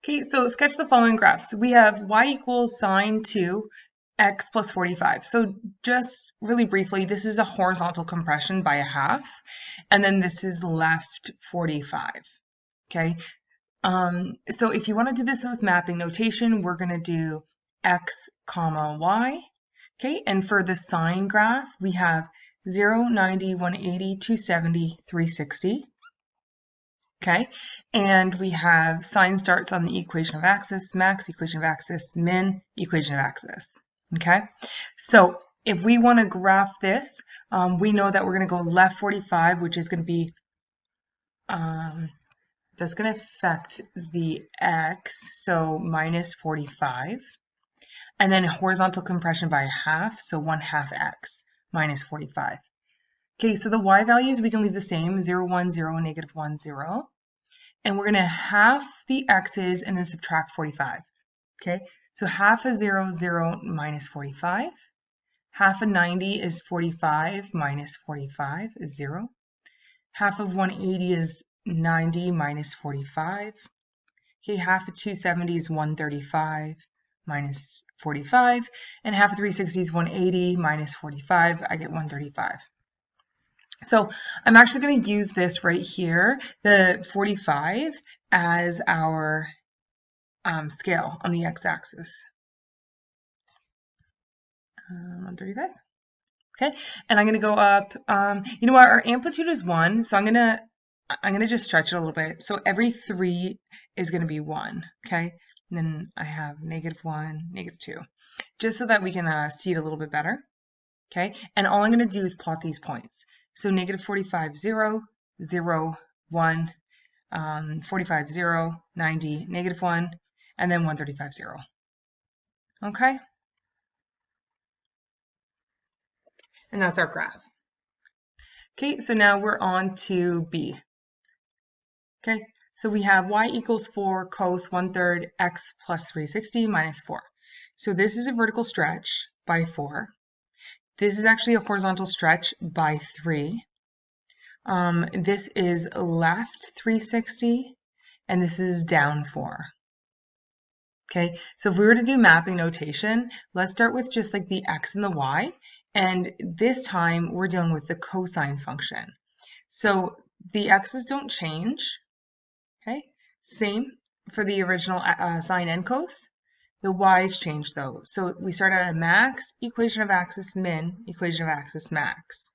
Okay, so sketch the following graph. So we have y equals sine 2 x plus 45. So just really briefly, this is a horizontal compression by a half, and then this is left 45. Okay, so if you want to do this with mapping notation, we're going to do x comma y. Okay, and for the sine graph, we have 0, 90, 180, 270, 360. Okay, and we have sine starts on the equation of axis, max, equation of axis, min, equation of axis. Okay, so if we want to graph this, we know that we're going to go left 45, which is going to be, that's going to affect the x, so minus 45. And then horizontal compression by a half, so 1/2 x minus 45. Okay, so the y values we can leave the same, 0, 1, 0, negative 1, 0. And we're going to half the x's and then subtract 45. Okay, so half of 0, 0 minus 45. Half of 90 is 45 minus 45 is 0. Half of 180 is 90 minus 45. Okay, half of 270 is 135 minus 45. And half of 360 is 180 minus 45. I get 135. So I'm actually going to use this right here, the 45, as our scale on the x-axis. 135. Okay, and I'm going to go up. You know what? Our amplitude is 1, so I'm going to just stretch it a little bit. So every 3 is going to be 1. Okay, and then I have -1, -2, just so that we can see it a little bit better. Okay, and all I'm going to do is plot these points. So -45, 0, 0, 1, 45, 0, 90, -1, and then 135, 0. Okay? And that's our graph. Okay, so now we're on to B. Okay, so we have y equals 4 cos 1/3 x plus 360 minus 4. So this is a vertical stretch by 4. This is actually a horizontal stretch by 3. This is left 360, and this is down 4. Okay, so if we were to do mapping notation, let's start with just like the x and the y, and this time we're dealing with the cosine function. So the x's don't change, okay? Same for the original sine and cos. The y's change though. So we start at a max, equation of axis min, equation of axis max.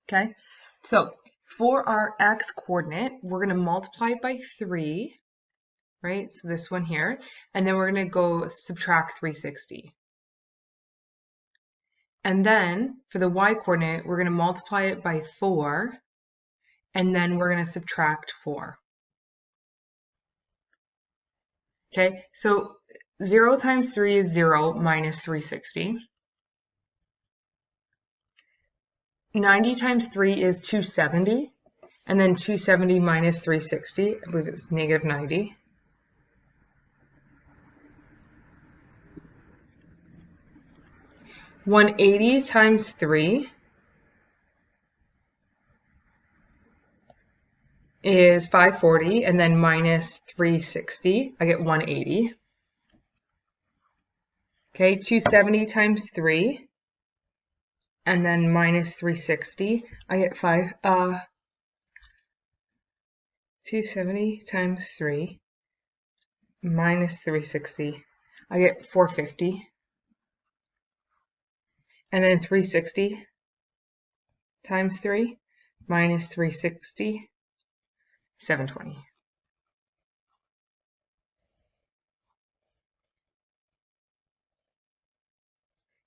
Okay, so for our x coordinate, we're going to multiply it by 3, right? So this one here, and then we're going to go subtract 360. And then for the y coordinate, we're going to multiply it by 4, and then we're going to subtract 4. Okay, so 0 times 3 is 0 minus 360. 90 times 3 is 270, and then 270 minus 360, I believe it's -90. $180 times 3 is 540, and then minus 360, I get 180. Okay, 270 times 3, and then minus 360, I get 270 times 3 minus 360, I get 450. And then 360 times 3 minus 360, 720.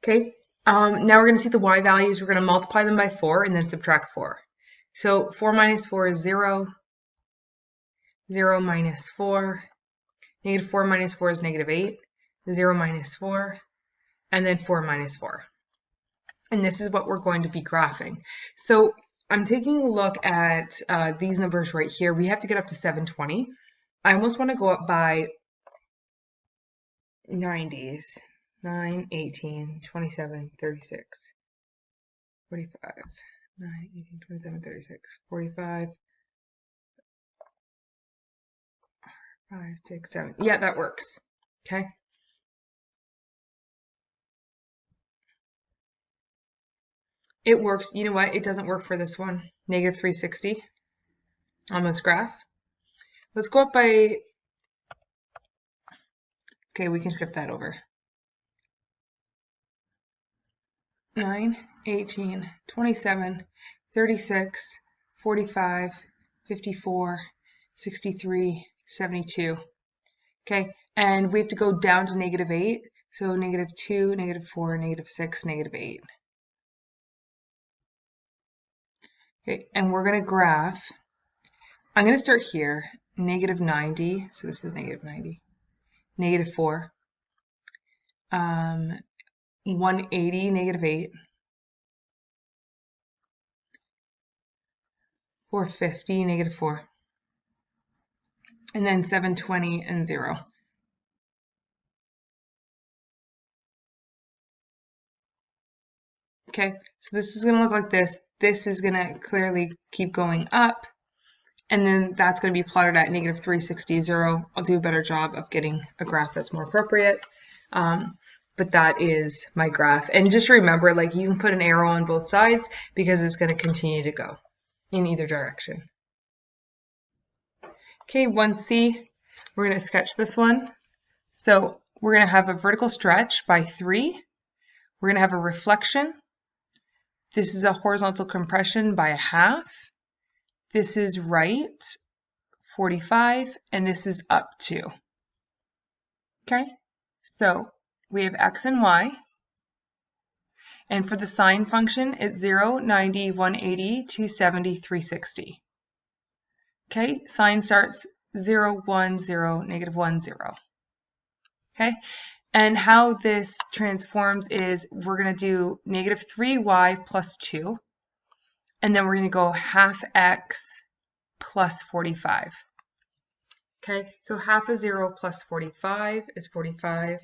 Okay, now we're going to see the y values. We're going to multiply them by 4 and then subtract 4. So 4 minus 4 is 0. 0 minus 4. -4 minus 4 is -8. 0 minus 4. And then 4 minus 4. And this is what we're going to be graphing. So I'm taking a look at these numbers right here. We have to get up to 720. I almost want to go up by 90s. 9, 18, 27, 36, 45, 9, 18, 27, 36, 45, 5, 6, 7. Yeah, that works. Okay. It works. You know what? It doesn't work for this one. Negative 360 on this graph. Let's go up by, okay, we can shift that over. 9, 18, 27, 36, 45, 54, 63, 72. Okay, and we have to go down to negative 8. So negative 2, negative 4, negative 6, negative 8. Okay, and we're going to graph. I'm going to start here, negative 90. So this is negative 90. Negative 4. 180, negative 8. 450, negative 4. And then 720 and 0. Okay, so this is going to look like this. This is going to clearly keep going up. And then that's going to be plotted at negative 360, 0. I'll do a better job of getting a graph that's more appropriate. But that is my graph. And just remember, like, you can put an arrow on both sides because it's going to continue to go in either direction. Okay, 1C, we're going to sketch this one. So we're going to have a vertical stretch by 3. We're going to have a reflection. This is a horizontal compression by 1/2. This is right, 45, and this is up 2. Okay, so we have x and y. And for the sine function, it's 0, 90, 180, 270, 360. Okay, sine starts 0, 1, 0, negative 1, 0. Okay, and how this transforms is we're going to do negative 3y plus 2, and then we're going to go 1/2 x plus 45. Okay, so 1/2 of 0 plus 45 is 45.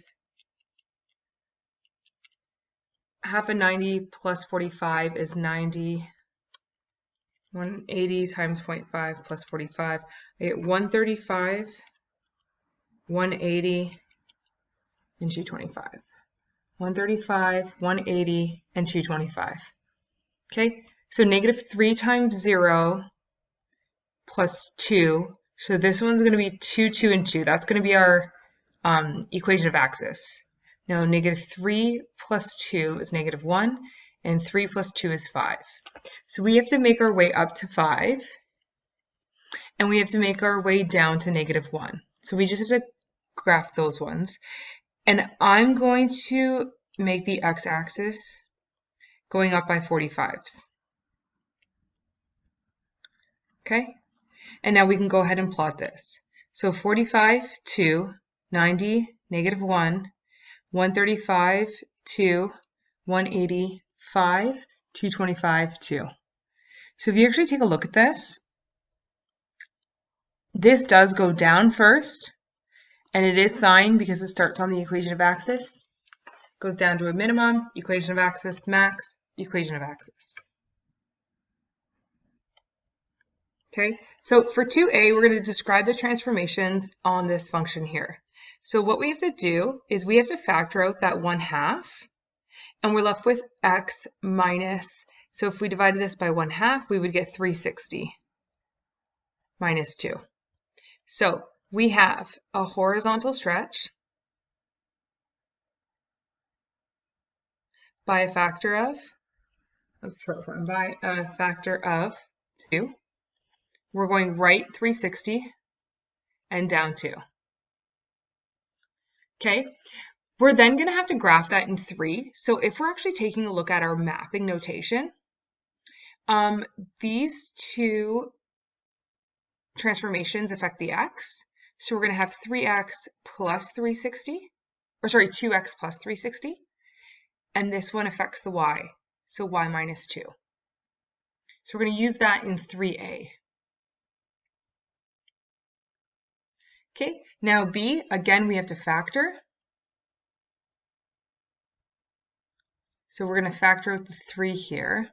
1/2 of 90 plus 45 is 90. 180 times 0.5 plus 45. I get 135, 180, and 225. 135, 180, and 225. Okay, so negative 3 times 0 plus 2. So this one's going to be 2, 2, and 2. That's going to be our equation of axis. Now, negative 3 plus 2 is negative 1, and 3 plus 2 is 5. So we have to make our way up to 5, and we have to make our way down to negative 1. So we just have to graph those ones. And I'm going to make the x-axis going up by 45s. Okay? And now we can go ahead and plot this. So 45, 2, 90, negative 1, 135, 2, 180, 5, 225, 2. So if you actually take a look at this does go down first, and it is sine because it starts on the equation of axis. Goes down to a minimum, equation of axis, max, equation of axis. Okay, so for 2a, we're going to describe the transformations on this function here. So what we have to do is we have to factor out that 1/2, and we're left with x minus, so if we divided this by 1/2, we would get 360 minus 2. So we have a horizontal stretch by a factor of, by a factor of 2. We're going right 360 and down 2. Okay, we're then going to have to graph that in 3. So if we're actually taking a look at our mapping notation, these two transformations affect the x. So we're going to have 3x plus 360, or sorry, 2x plus 360. And this one affects the y, so y minus 2. So we're going to use that in 3a. Okay, now b, again, we have to factor. So we're going to factor out the 3 here.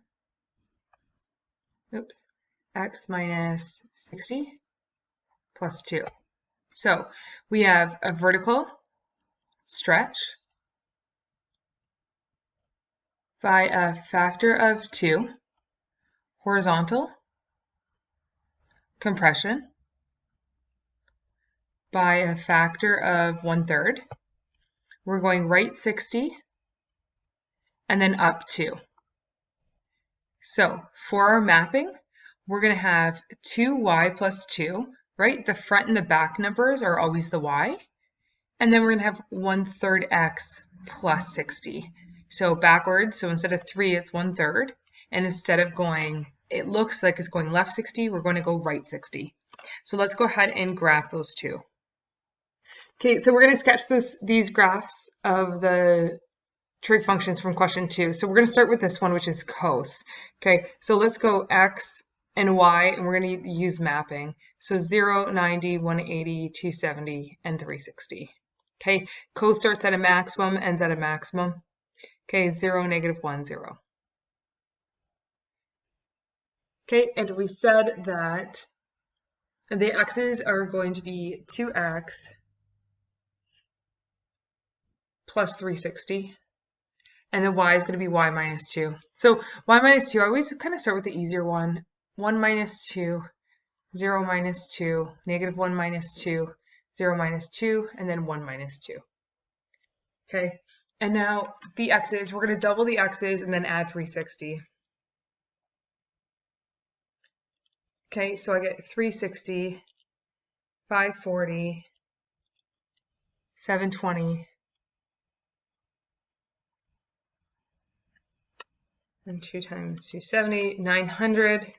Oops, x minus 60 plus 2. So we have a vertical stretch by a factor of 2, horizontal compression by a factor of 1/3. We're going right 60 and then up 2. So for our mapping, we're going to have 2y plus 2, right? The front and the back numbers are always the y. And then we're going to have 1/3 x plus 60. So backwards, so instead of 3, it's 1/3. And instead of going, it looks like it's going left 60, we're going to go right 60. So let's go ahead and graph those two. Okay, so we're going to sketch these graphs of the trig functions from question 2. So we're going to start with this one, which is cos. Okay, so let's go x and y, and we're going to use mapping. So 0, 90, 180, 270, and 360. Okay, cos starts at a maximum, ends at a maximum. Okay, 0, -1, 0. Okay, and we said that the x's are going to be 2x plus 360, and the y is going to be y minus 2. So y minus 2, I always kind of start with the easier one. 1 minus 2, 0 minus 2, -1 minus 2, 0 minus 2, and then 1 minus 2. Okay, and now the x's, we're going to double the x's and then add 360. Okay, so I get 360, 540, 720, and 2 times 270, 900,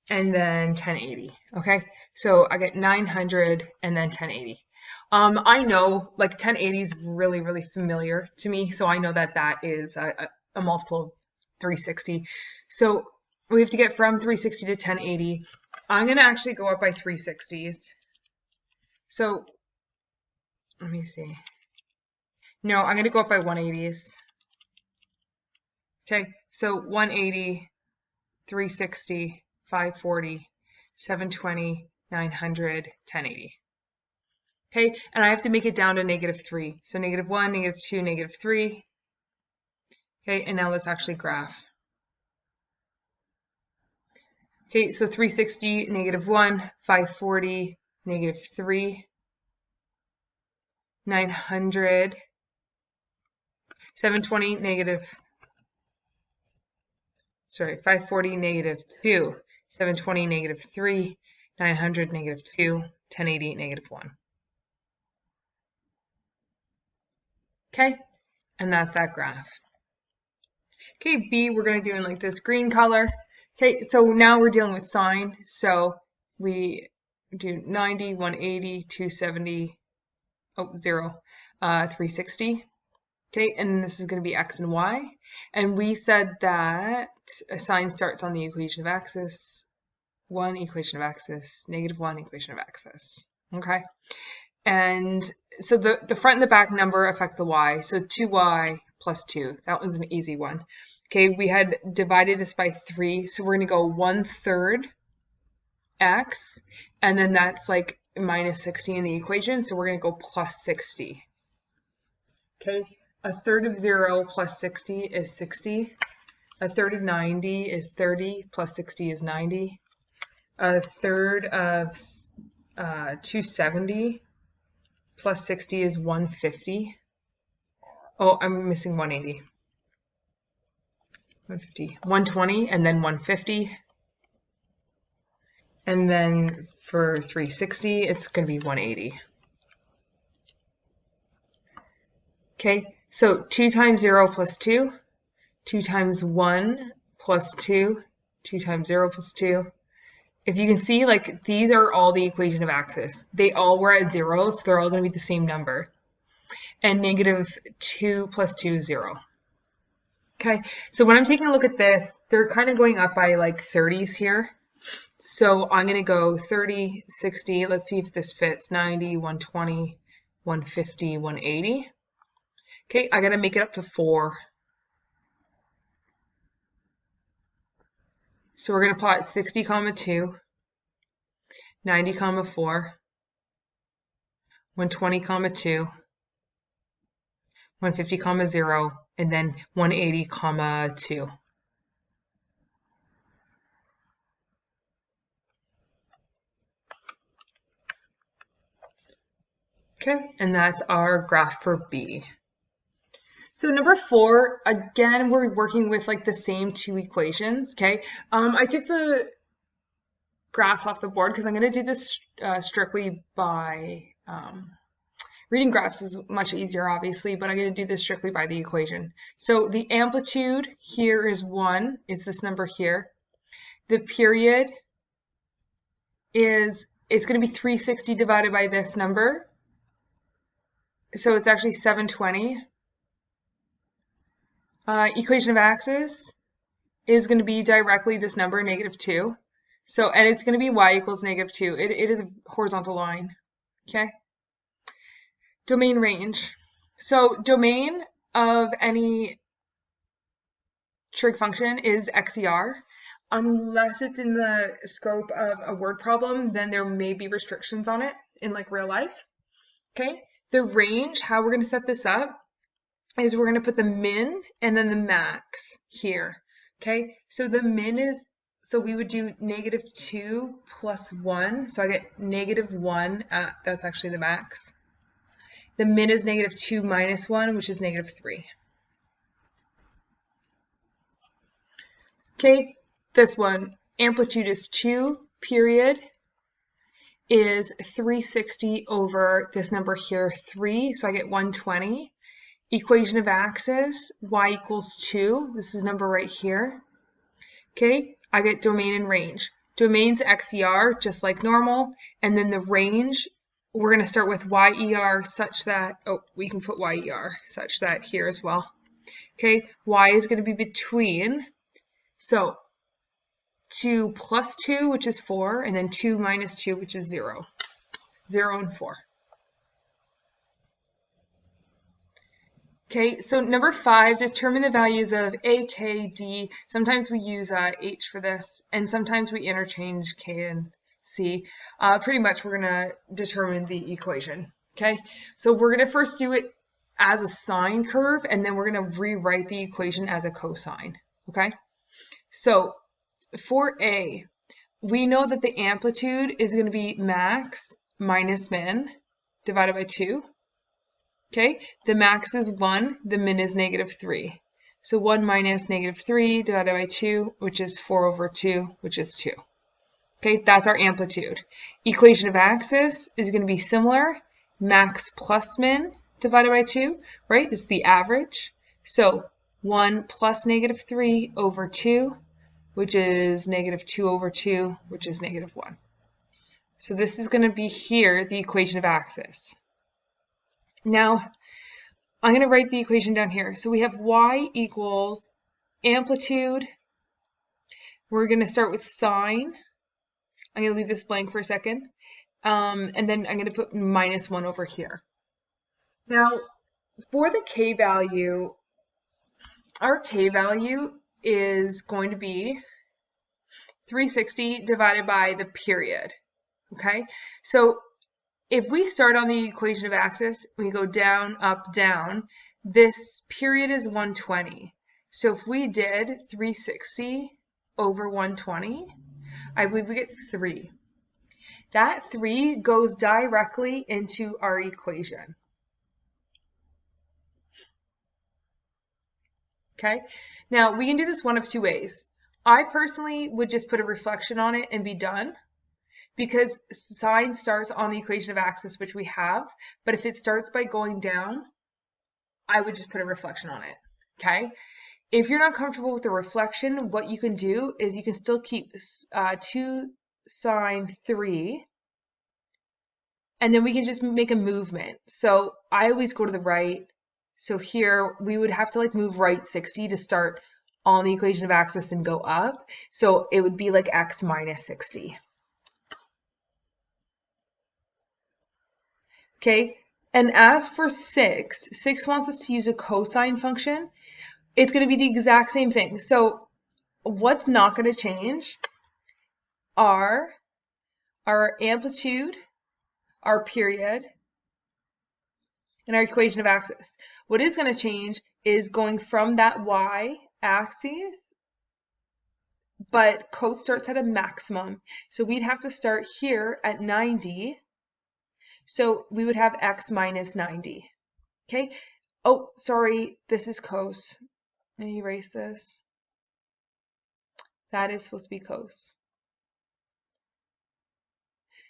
and then 1080. Okay, so I get 900 and then 1080. I know like 1080 is really, really familiar to me, so I know that that is a multiple of 360. So we have to get from 360 to 1080. I'm going to actually go up by 360s. So let me see. No, I'm going to go up by 180s. Okay, so 180, 360, 540, 720, 900, 1080. Okay, and I have to make it down to -3. So -1, -2, -3. Okay, and now let's actually graph. Okay, so 360, -1, 540, -3, 900, 720, 540, -2, 720, -3, 900, -2, 1080, -1. Okay, and that's that graph. Okay, B, we're going to do in like this green color. Okay, so now we're dealing with sine. So we do 90, 180, 270, 0, 360. Okay, and this is going to be x and y. And we said that a sine starts on the equation of axis, 1 equation of axis, -1 equation of axis. Okay, and so the front and the back number affect the y. So 2y plus 2, that one's an easy one. Okay, we had divided this by 3, so we're going to go 1/3 x, and then that's like minus 60 in the equation, so we're going to go plus 60. Okay, 1/3 of 0 plus 60 is 60. 1/3 of 90 is 30, plus 60 is 90. 1/3 of 270 plus 60 is 150. Oh, I'm missing 180. 150, 120, and then 150. And then for 360, it's going to be 180. Okay, so 2 times 0 plus 2, 2 times 1 plus 2, 2 times 0 plus 2. If you can see, like, these are all the equation of axis. They all were at 0, so they're all going to be the same number. And -2 plus 2 is 0. Okay, so when I'm taking a look at this, they're kind of going up by like 30s here. So I'm going to go 30, 60. Let's see if this fits. 90, 120, 150, 180. Okay, I got to make it up to 4. So we're going to plot 60, 2, 90, 4, 120, 2, 150, 0, and then 180, 2. Okay, and that's our graph for B. So number 4, again, we're working with like the same two equations, okay? I took the graphs off the board because I'm going to do this strictly by, reading graphs is much easier, obviously, but I'm going to do this strictly by the equation. So the amplitude here is 1, it's this number here. The period is, it's going to be 360 divided by this number. So it's actually 720. Equation of axis is going to be directly this number, -2. So, and it's going to be y equals -2. It is a horizontal line, okay? Domain range. So domain of any trig function is XCR. Unless it's in the scope of a word problem, then there may be restrictions on it in like real life, okay? The range, how we're going to set this up, is we're going to put the min and then the max here, okay? So the min is, so we would do -2 plus 1, so I get -1, that's actually the max. The min is -2 minus 1, which is -3. Okay, this one, amplitude is 2, period is 360 over this number here, 3, so I get 120. Equation of axis, y equals 2. This is number right here. Okay, I get domain and range. Domain's XER, just like normal. And then the range, we're going to start with YER such that, oh, we can put YER such that here as well. Okay, y is going to be between, so 2 plus 2, which is 4, and then 2 minus 2, which is 0. 0 and 4. Okay, so number 5, determine the values of A, K, D. Sometimes we use H for this, and sometimes we interchange K and C. Pretty much we're going to determine the equation. Okay, so we're going to first do it as a sine curve, and then we're going to rewrite the equation as a cosine. Okay, so for A, we know that the amplitude is going to be max minus min divided by 2. Okay, the max is 1, the min is -3. So 1 minus -3 divided by 2, which is 4 over 2, which is 2. Okay, that's our amplitude. Equation of axis is going to be similar, max plus min divided by 2, right? This is the average. So 1 plus -3 over 2, which is -2 over 2, which is -1. So this is going to be here, the equation of axis. Now, I'm going to write the equation down here. So we have y equals amplitude. We're going to start with sine. I'm going to leave this blank for a second. And then I'm going to put -1 over here. Now, for the k value, our k value is going to be 360 divided by the period. Okay, so if we start on the equation of axis, we go down, up, down, this period is 120. So if we did 360 over 120, I believe we get 3. That 3 goes directly into our equation. Okay, now we can do this one of two ways. I personally would just put a reflection on it and be done, because sine starts on the equation of axis, which we have, but if it starts by going down, I would just put a reflection on it, okay? If you're not comfortable with the reflection, what you can do is you can still keep 2 sine 3, and then we can just make a movement. So I always go to the right. So here we would have to like move right 60 to start on the equation of axis and go up. So it would be like x minus 60. Okay, and as for 6 wants us to use a cosine function. It's going to be the exact same thing. So what's not going to change are our amplitude, our period, in our equation of axis. What is going to change is going from that y-axis, but cos starts at a maximum. So we'd have to start here at 90. So we would have x minus 90. Okay. Oh, sorry, this is cos. Let me erase this. That is supposed to be cos.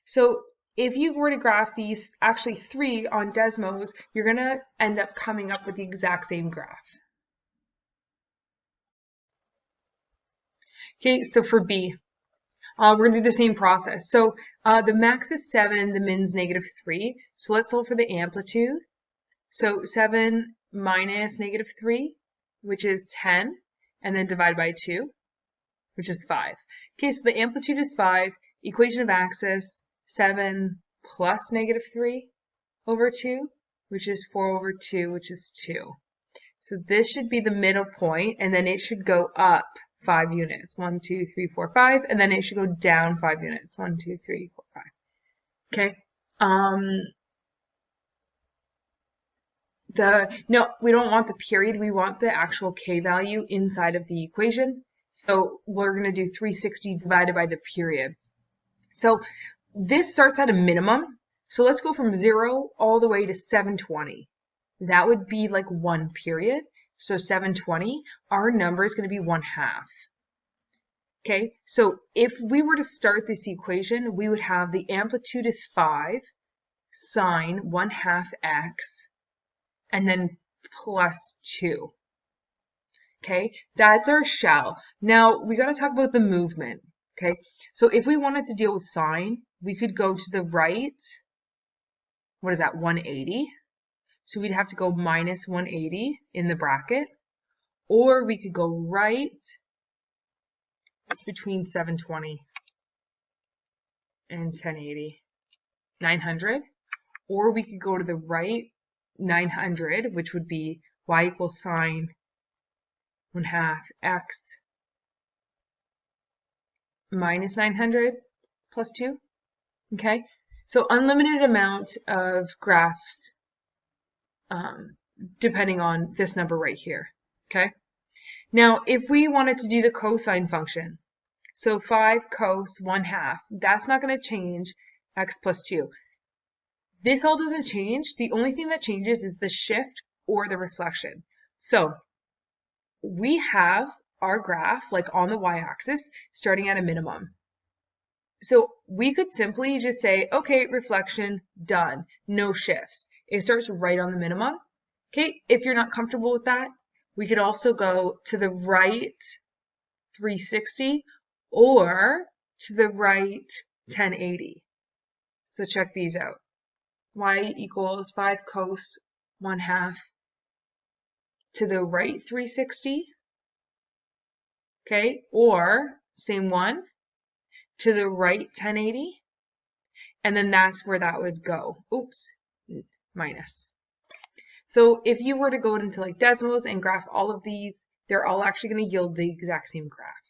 So if you were to graph these, actually 3 on Desmos, you're going to end up coming up with the exact same graph. Okay, so for B, we're going to do the same process. So the max is 7, the min's -3. So let's solve for the amplitude. So 7 minus -3, which is 10, and then divide by 2, which is 5. Okay, so the amplitude is 5. Equation of axis, 7 plus -3 over 2, which is 4 over 2, which is 2. So this should be the middle point, and then it should go up 5 units. 1, 2, 3, 4, 5, and then it should go down 5 units. 1, 2, 3, 4, 5. Okay. No, we don't want the period. We want the actual k value inside of the equation. So we're going to do 360 divided by the period. So this starts at a minimum. So let's go from 0 all the way to 720. That would be like 1 period. So 720, our number is going to be 1/2. Okay, so if we were to start this equation, we would have the amplitude is 5, sine 1/2 x, and then plus 2. Okay, that's our shell. Now we got to talk about the movement. Okay, so if we wanted to deal with sine, we could go to the right. What is that, 180? So we'd have to go minus 180 in the bracket, or we could go right. It's between 720 and 1080, 900, or we could go to the right 900, which would be y equals sine 1/2 x minus 900 plus 2. Okay, so unlimited amount of graphs depending on this number right here. Okay, now if we wanted to do the cosine function, so 5 cos 1/2, that's not going to change x plus 2. This all doesn't change. The only thing that changes is the shift or the reflection. So we have our graph like on the y-axis starting at a minimum. So we could simply just say, okay, reflection, done, no shifts. It starts right on the minimum. Okay, if you're not comfortable with that, we could also go to the right 360 or to the right 1080. So check these out. Y equals 5 cos 1/2 to the right 360. Okay, or same one to the right 1080. And then that's where that would go. Oops, minus. So if you were to go into like Desmos and graph all of these, they're all actually going to yield the exact same graph.